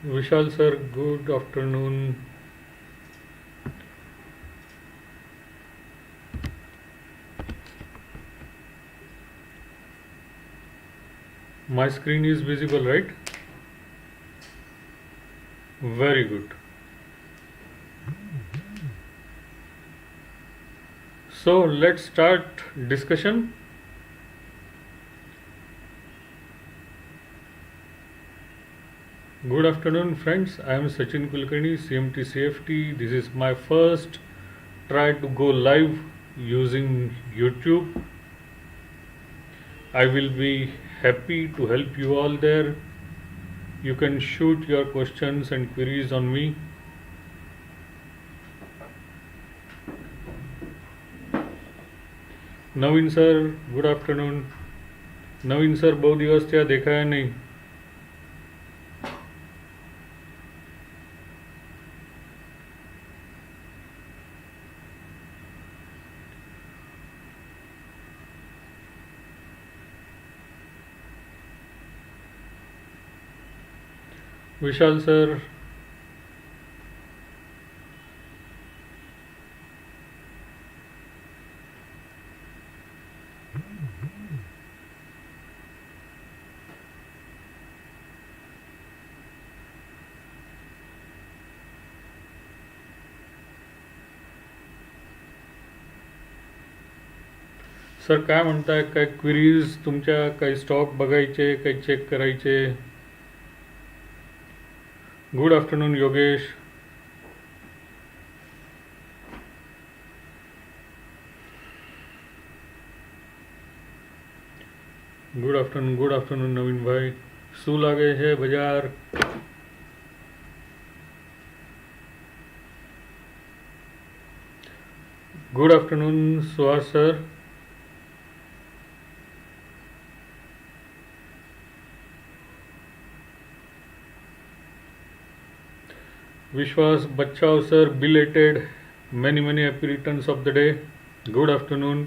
Vishal sir, good afternoon. My screen is visible, right? Very good. So let's start discussion. Good afternoon, friends. I am Sachin Kulkarni, CMT CFT. This is my first try to go live using YouTube. I will be happy to help you all there. You can shoot your questions and queries on me. Naveen sir, good afternoon. Naveen sir, बहुत दिवस थया, देखाया नहीं. विशाल sir, sir काय म्हणताय? काय queries तुमच्या? काही stock बघायचे, काही चेक करायचे? Good afternoon Yogesh. Good afternoon Naveen भाई. શું લાગે છે બજાર? Good afternoon Suhas sir. Vishwas Bachao sir, belated. Many happy returns of the day. Good afternoon.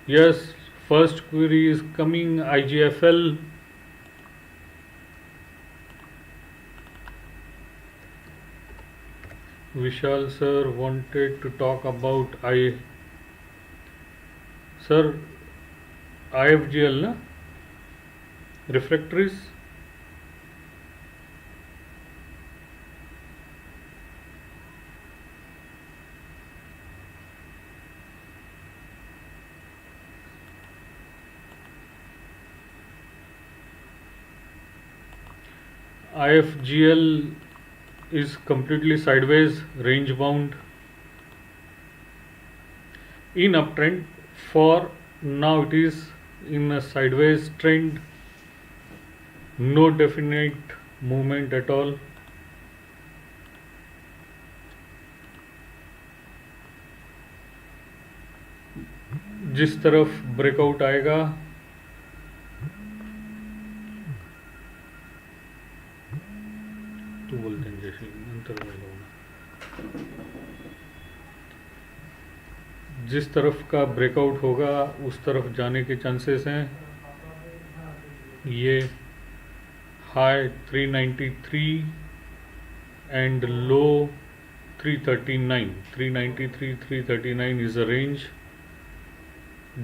Yes, first query is coming. IGFL. Vishal sir wanted to talk about sir, IFGL na? Refractories. IFGL is completely sideways, range bound, in uptrend. For now it is in a sideways trend, no definite movement at all. जिस तरफ breakout आएगा तो बोलते हैं जैसे नंतर जिस तरफ का ब्रेकआउट होगा उस तरफ जाने के चांसेस हैं. ये high 393 and low 339. 393 339 is a range.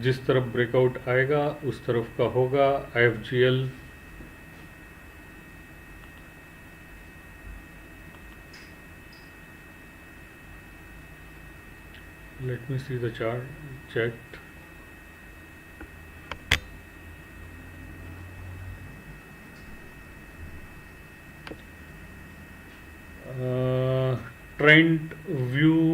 जिस तरफ ब्रेकआउट आएगा उस तरफ का होगा IFGL. Let me see the chat. Trend view.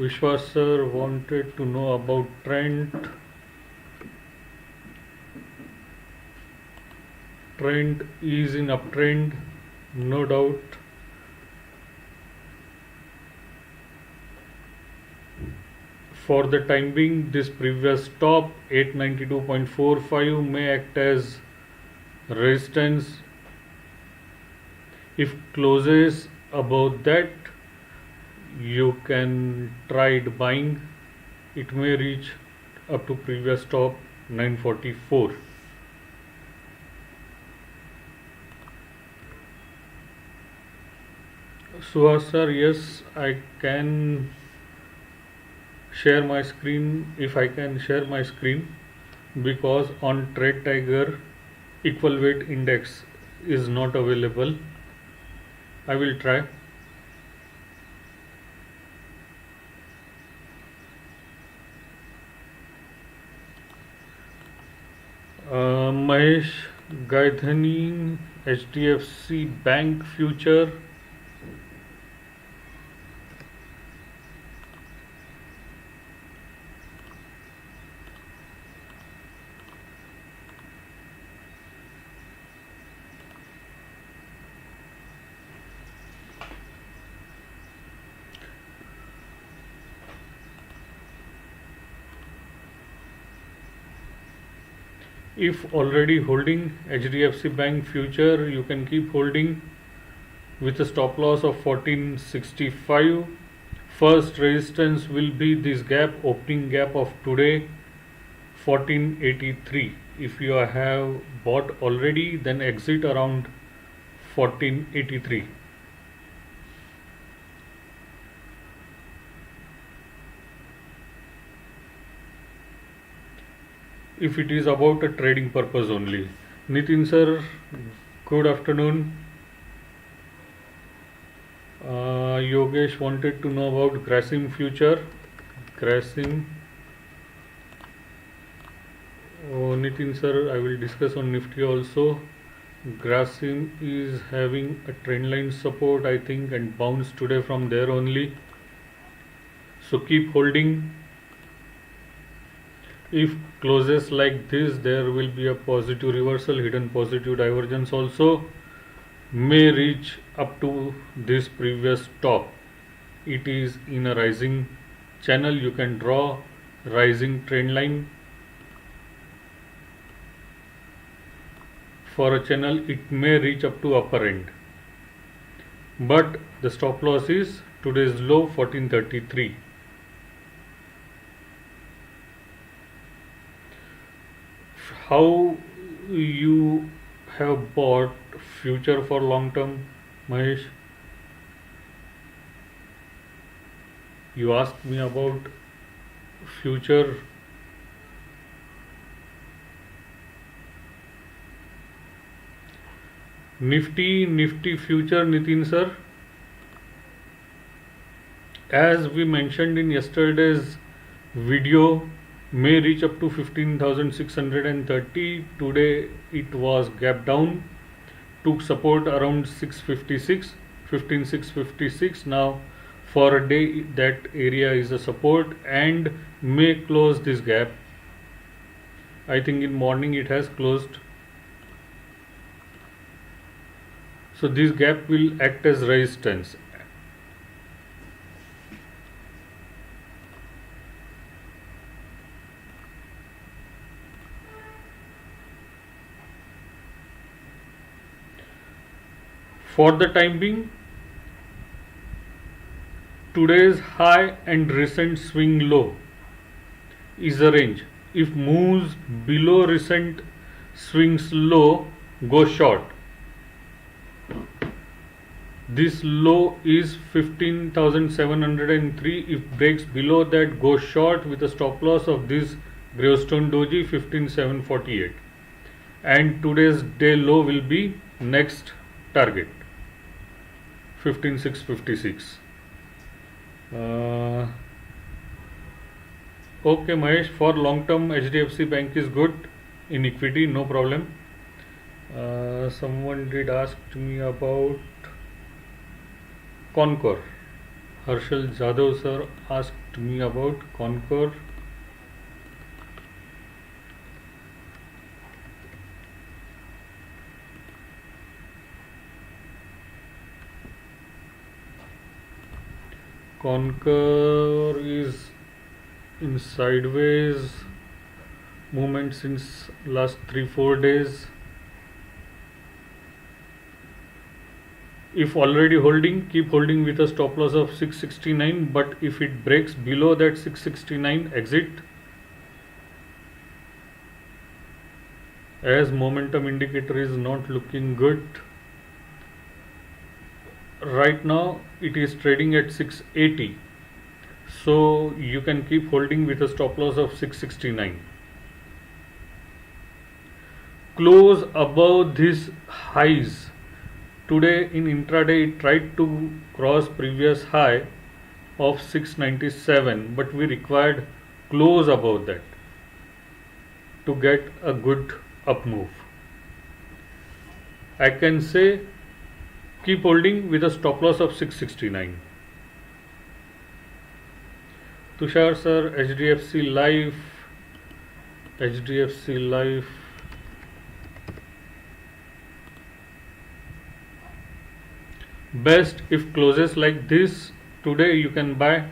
Vishwas sir wanted to know about trend. Trend is in uptrend, no doubt. For the time being, this previous top 892.45 may act as resistance. If closes above that, you can try buying. It may reach up to previous top 944. Suhas sir, yes, I can share my screen if I can share my screen, because on Trade Tiger equal weight index is not available. I will try. Mahesh Gaidhani, HDFC Bank future. If already holding HDFC Bank future, you can keep holding with a stop loss of 1465. First resistance will be this gap, opening gap of today, 1483. If you have bought already, then exit around 1483. If it is about a trading purpose only. Nitin sir, good afternoon. Yogesh wanted to know about Grasim future. Grasim. Oh, Nitin sir, I will discuss on Nifty also. Grasim is having a trend line support, I think, and bounce today from there only. So keep holding. If closes like this, there will be a positive reversal, hidden positive divergence also, may reach up to this previous top. It is in a rising channel. You can draw rising trend line for a channel. It may reach up to upper end, but the stop loss is today's low 1433. How you have bought future for long term, Mahesh? You asked me about future. Nifty future, Nitin sir. As we mentioned in yesterday's video, may reach up to 15,630. Today it was gap down, took support around 656, 15,656. Now for a day that area is a support and may close this gap. I think in morning it has closed. So this gap will act as resistance. For the time being, today's high and recent swing low is a range. If moves below recent swings low, go short. This low is 15,703. If breaks below that, go short with a stop loss of this Gravestone Doji 15,748. And today's day low will be next target 15,656. Okay, Mahesh, for long term HDFC Bank is good in equity, no problem. Someone did ask me about Concor. Harshal Jadhav sir asked me about Concor. Concor is in sideways movement since last 3-4 days. If already holding, keep holding with a stop loss of 669, but if it breaks below that 669, exit, as momentum indicator is not looking good. right now it is trading at 680, so you can keep holding with a stop loss of 669. Close above these highs. Today in intraday it tried to cross previous high of 697, but we required close above that to get a good up move. I can say keep holding with a stop loss of 669. Tushar sir, HDFC Life. Best if closes like this today you can buy,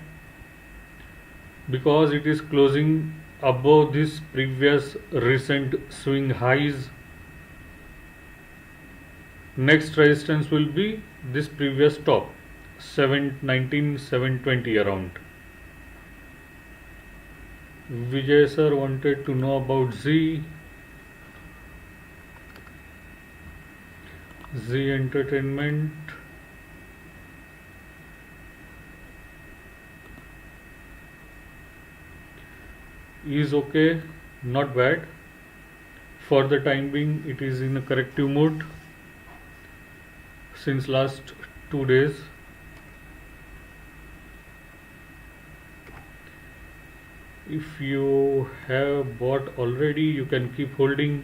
because it is closing above this previous recent swing highs. Next resistance will be this previous top 719, 720 around. Vijay sir wanted to know about Z Entertainment. Is okay, not bad. For the time being it is in a corrective mode since last 2 days. If you have bought already you can keep holding.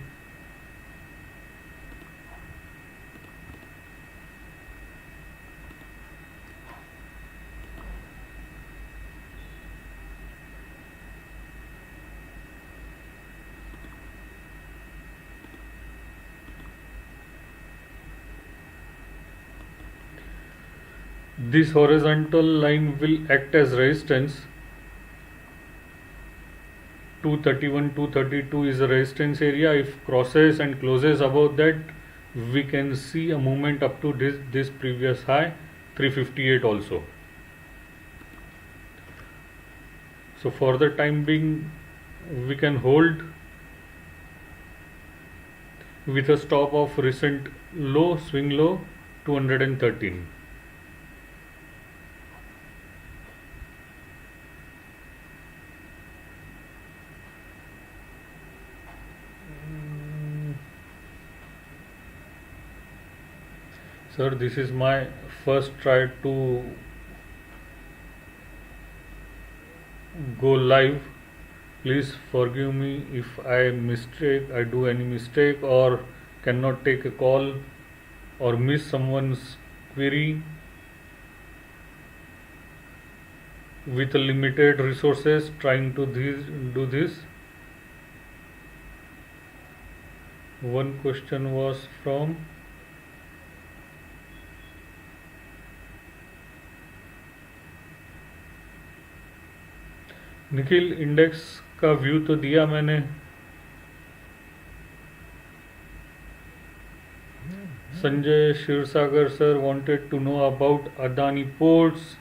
This horizontal line will act as resistance. 231, 232 is a resistance area. If crosses and closes above that, we can see a movement up to this previous high 358 also. So for the time being we can hold with a stop of recent low, swing low 213. Sir, this is my first try to go live. Please forgive me if I do any mistake or cannot take a call or miss someone's query. With limited resources trying to do this. One question was from Nikhil, index का view तो दिया मैंने. Sanjay Kshirsagar sir wanted to know about Adani Ports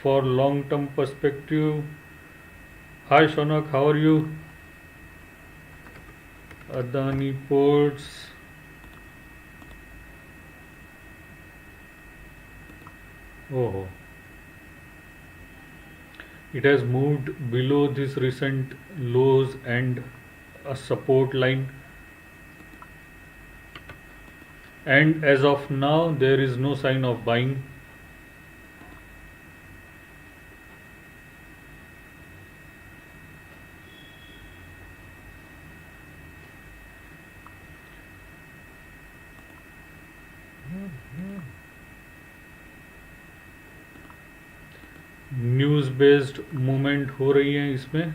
for long term perspective. Hi Shonak, how are you? Adani Ports. Oh, it has moved below this recent lows and a support line, and as of now there is no sign of buying. News based movement हो रही है इसमें,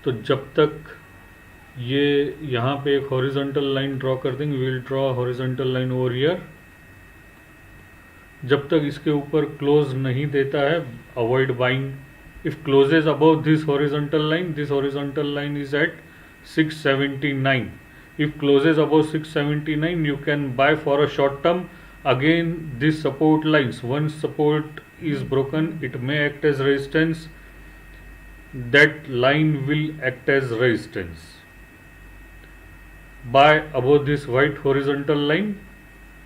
तो जब तक ये यहाँ पे एक हॉरिजॉन्टल लाइन ड्रॉ कर देंगे, we will draw horizontal line over here. जब तक इसके ऊपर क्लोज नहीं देता है, avoid buying. If closes above this horizontal line is at 679. If closes above 679, you can buy for a short term. Again, these support lines, once support is broken, it may act as resistance. That line will act as resistance. Buy above this white horizontal line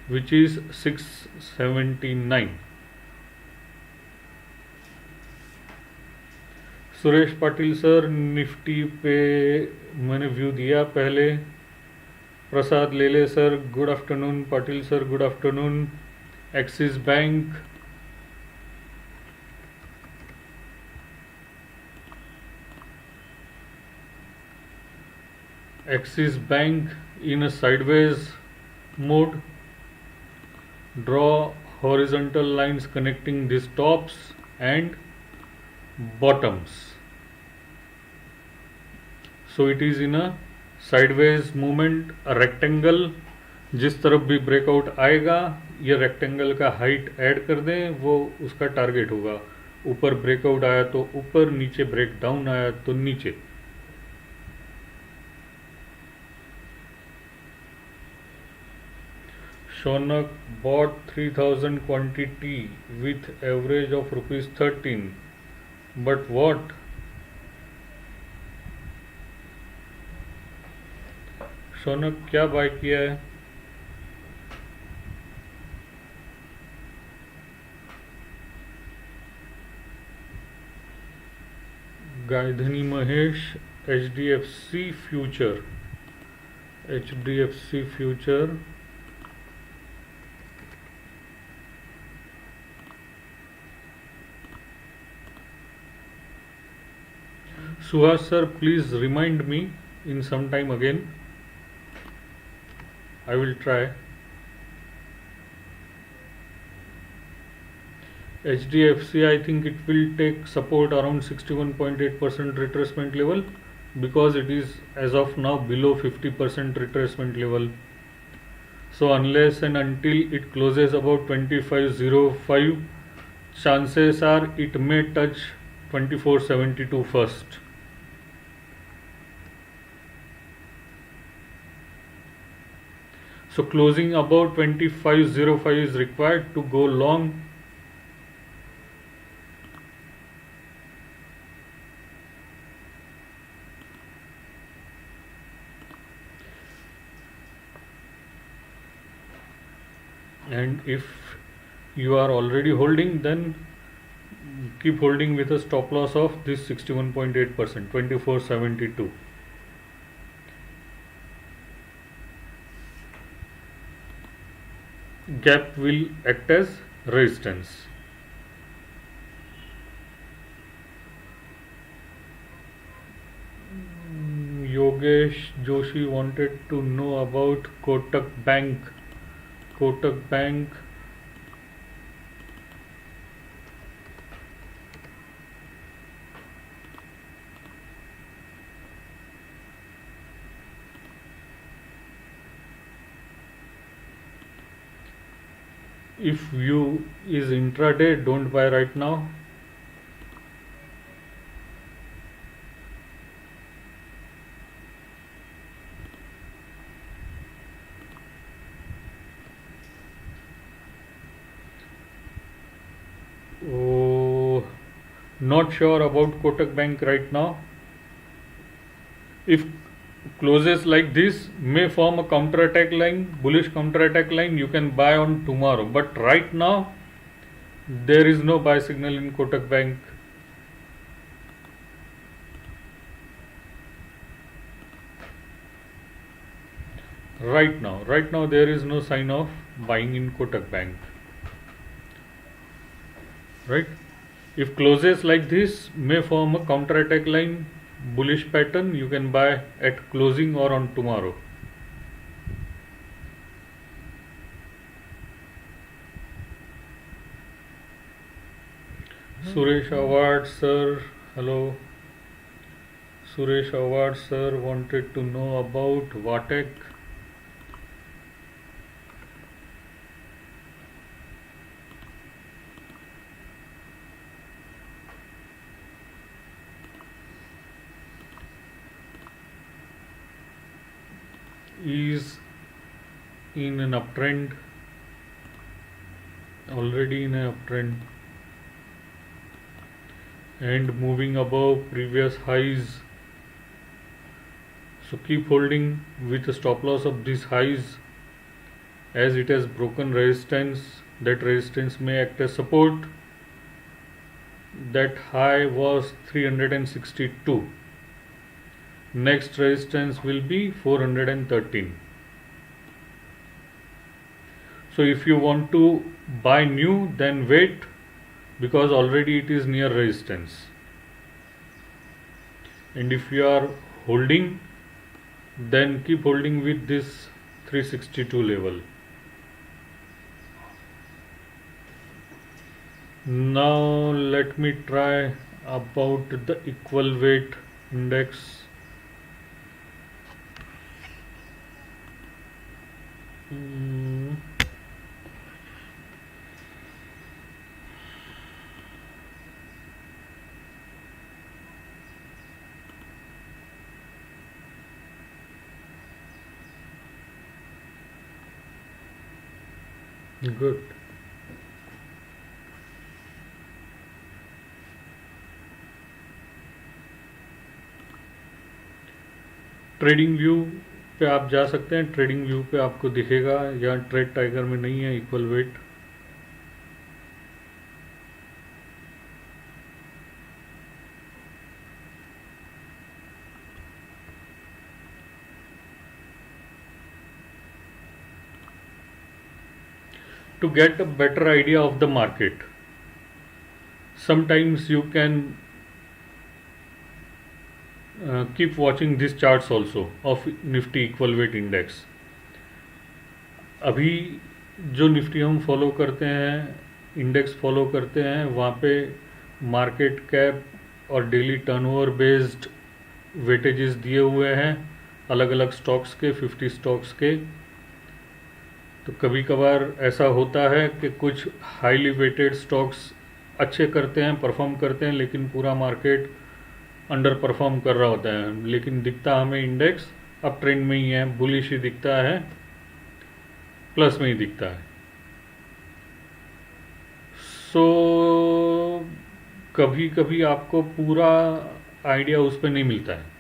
which is 679. Suresh Patil sir, Nifty पे मैंने view दिया पहले. प्रसाद लेले sir, good afternoon. Patil sir, good afternoon. Axis bank, Axis Bank in a sideways mode. Draw horizontal lines connecting these tops and bottoms. So it is in a sideways movement, a rectangle. जिस तरफ भी breakout आएगा ये rectangle का height add कर दें, वो उसका टारगेट होगा. ऊपर ब्रेकआउट आया तो ऊपर, नीचे ब्रेक डाउन आया तो नीचे. Shonak bought 3000 quantity with average of rupees 13. But what? Shaunak क्या बाय किया है? Gaydhani Mahesh, HDFC future. HDFC future Suhas sir, please remind me in some time again. I will try. HDFC, I think it will take support around 61.8% retracement level, because it is as of now below 50% retracement level. So unless and until it closes about 2505, chances are it may touch 2472 first. So closing about 2505 is required to go long. And if you are already holding, then keep holding with a stop loss of this 61.8%, 2472. Gap will act as resistance. Yogesh Joshi wanted to know about Kotak Bank. Kotak Bank, if view is intraday, don't buy right now. Oh, not sure about Kotak Bank right now. If closes like this, may form a counter attack line, bullish counter attack line, you can buy on tomorrow. But right now, there is no buy signal in Kotak Bank. Right now there is no sign of buying in Kotak Bank. Right? If closes like this, may form a counter attack line, bullish pattern, you can buy at closing or on tomorrow. Suresh Award sir, hello. Suresh Award sir wanted to know about Vatek. Is in an uptrend, already in an uptrend, and moving above previous highs. So keep holding with a stop loss of these highs. as it has broken resistance, that resistance may act as support. That high was 362. Next resistance will be 413. So if you want to buy new, then wait, because already it is near resistance. And if you are holding, then keep holding with this 362 level. Now let me try about the equal weight index. Good. Trading view पे आप जा सकते हैं, trading view पे आपको दिखेगा, यहाँ trade tiger में नहीं है equal weight. To get a better idea of the market, sometimes you can keep watching these charts also of Nifty equal weight index. अभी जो निफ्टी हम फॉलो करते हैं, इंडेक्स फॉलो करते हैं, वहाँ पे मार्केट कैप और डेली टर्नओवर बेस्ड वेटेजेस दिए हुए हैं अलग अलग स्टॉक्स के, 50 स्टॉक्स के। तो कभी कभार ऐसा होता है कि कुछ हाईली वेटेड स्टॉक्स अच्छे करते हैं, परफॉर्म करते हैं, लेकिन पूरा मार्केट अंडर परफॉर्म कर रहा होता है, लेकिन दिखता हमें इंडेक्स अप ट्रेंड में ही है, बुलिश ही दिखता है, प्लस में ही दिखता है। सो कभी कभी आपको पूरा आइडिया उस पर नहीं मिलता है।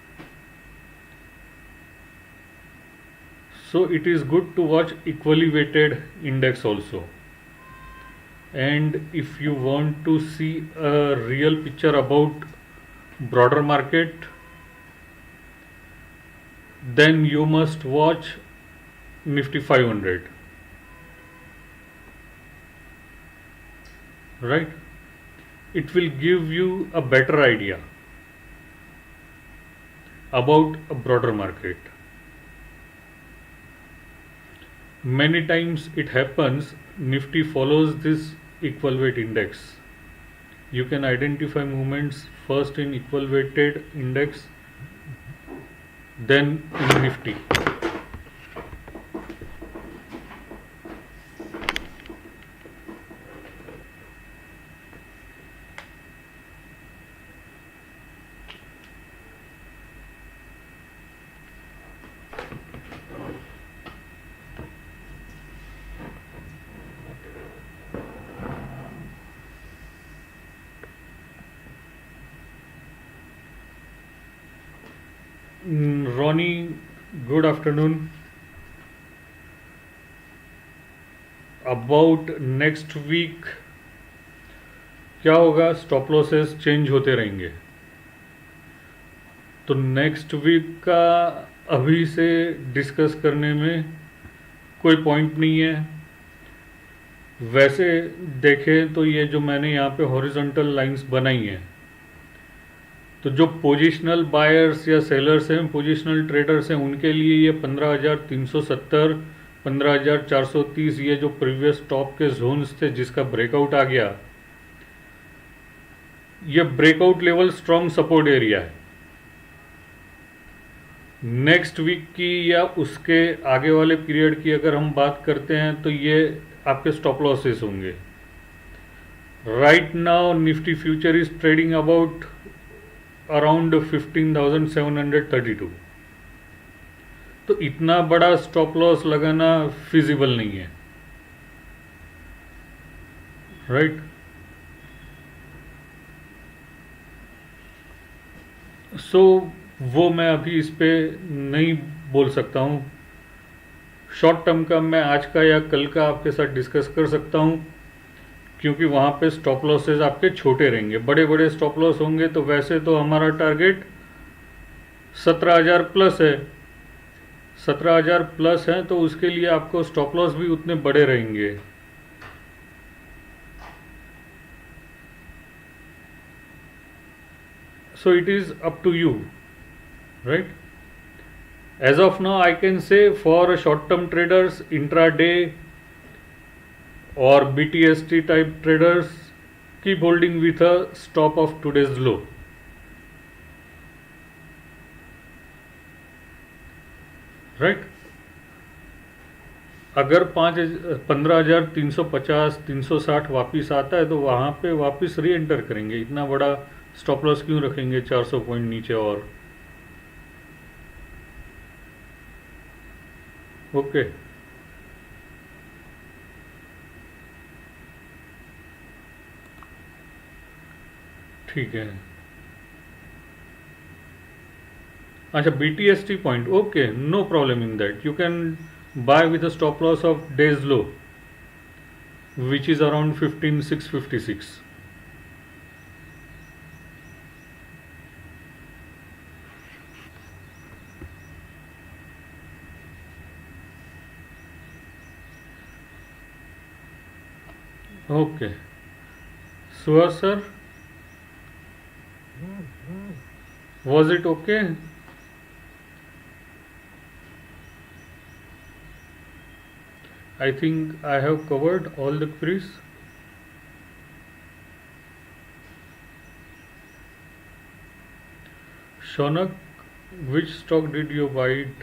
So it is good to watch equally weighted index also. And if you want to see a real picture about broader market, then you must watch Nifty 500. Right? It will give you a better idea about a broader market. Many times it happens Nifty follows this equal weight index. You can identify movements first in equal weighted index, then in Nifty. Ronnie, good afternoon. About next week क्या होगा? Stop losses change होते रहेंगे, तो next week का अभी से discuss करने में कोई पॉइंट नहीं है। वैसे देखें तो ये जो मैंने यहाँ पे हॉरिजॉन्टल लाइंस बनाई हैं, तो जो पोजिशनल बायर्स या सेलर्स हैं, पोजिशनल ट्रेडर्स हैं, उनके लिए ये 15,370, 15,430 ये जो प्रीवियस टॉप के जोन्स थे जिसका ब्रेकआउट आ गया, ये breakout level strong support area है। नेक्स्ट वीक की या उसके आगे वाले पीरियड की अगर हम बात करते हैं तो ये आपके स्टॉप लॉसेस होंगे। Right now Nifty future is trading about around 15,732, तो इतना बड़ा स्टॉप लॉस लगाना फिजिबल नहीं है, राइट। सो वो मैं अभी इस पे नहीं बोल सकता हूँ, शॉर्ट टर्म का मैं आज का या कल का आपके साथ डिस्कस कर सकता हूँ, क्योंकि वहाँ पे स्टॉप लॉसेज आपके छोटे रहेंगे। बड़े बड़े स्टॉप लॉस होंगे तो वैसे तो हमारा टारगेट 17,000 प्लस है, 17,000 प्लस है, तो उसके लिए आपको स्टॉप लॉस भी उतने बड़े रहेंगे। So it is up to you, right? As of now, I can say for short-term traders, intraday or BTST type traders, keep holding with a stop of today's low. Right? अगर 15,350 360 वापिस आता है तो वहाँ पे वापिस री एंटर करेंगे। इतना बड़ा स्टॉप लॉस क्यों रखेंगे 400 पॉइंट नीचे? और ओके, ठीक है। अच्छा, BTST point, okay, no problem in that. You can buy with a stop loss of day's low which is around 15,656. Okay, so sir, was it okay? I think I have covered all the queries. Shonak, which stock did you buy it?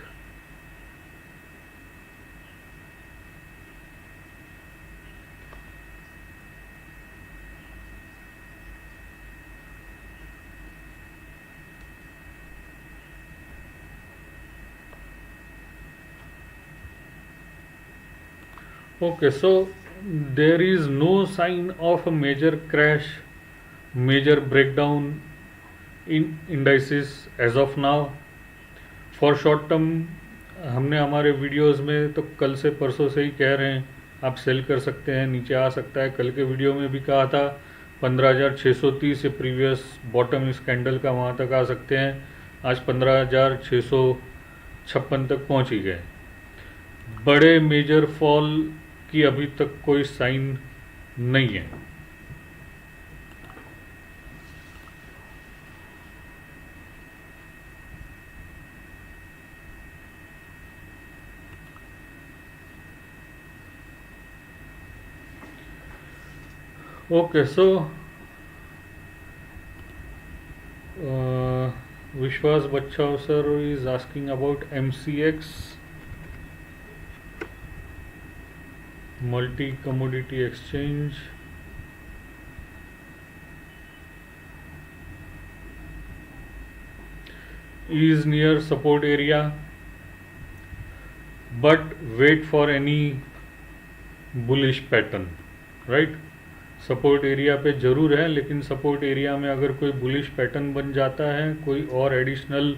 Okay, so there is no sign of a major crash, major breakdown in indices as of now. For short term, हमने हमारे videos में तो कल से परसों से ही कह रहे हैं आप सेल कर सकते हैं, नीचे आ सकता है। कल के वीडियो में भी कहा था 15,630 से प्रीवियस बॉटम इस कैंडल का वहाँ तक आ सकते हैं। आज 15,656 तक पहुँच ही गए। बड़े मेजर फॉल की अभी तक कोई साइन नहीं है। Okay, so Vishwas Bachchav sir is asking about MCX, multi commodity exchange. Is near support area, but wait for any bullish pattern, right? Support area पे ज़रूर है, लेकिन सपोर्ट एरिया में अगर कोई बुलिश पैटर्न बन जाता है, कोई और एडिशनल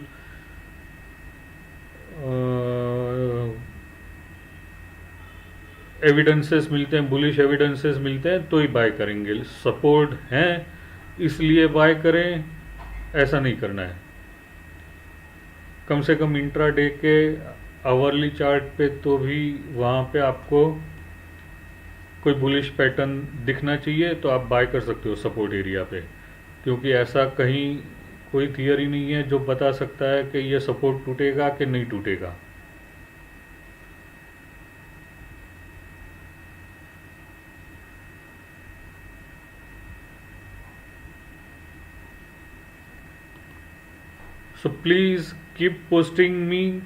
एविडेंसेस मिलते हैं, बुलिश एविडेंसेस मिलते हैं तो ही बाय करेंगे। सपोर्ट हैं इसलिए बाय करें ऐसा नहीं करना है। कम से कम इंट्रा डे के आवरली चार्ट पे तो भी वहाँ पे आपको कोई बुलिश पैटर्न दिखना चाहिए तो आप बाय कर सकते हो सपोर्ट एरिया पे, क्योंकि ऐसा कहीं कोई थियरी नहीं है जो बता सकता है कि ये सपोर्ट टूटेगा कि नहीं टूटेगा। So please keep posting me.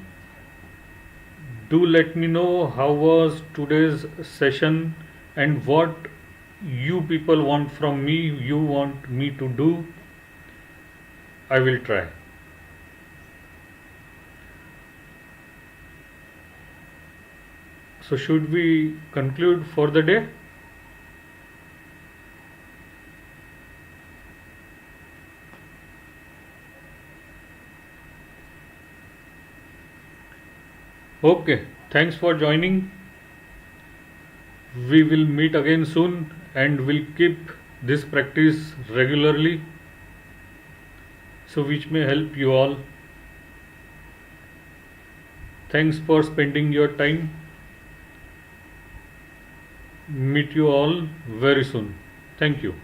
Do let me know how was today's session and what you people want from me, you want me to do. I will try. So should we conclude for the day? Okay. Thanks for joining. We will meet again soon and will keep this practice regularly, so which may help you all. Thanks for spending your time. Meet you all very soon. Thank you.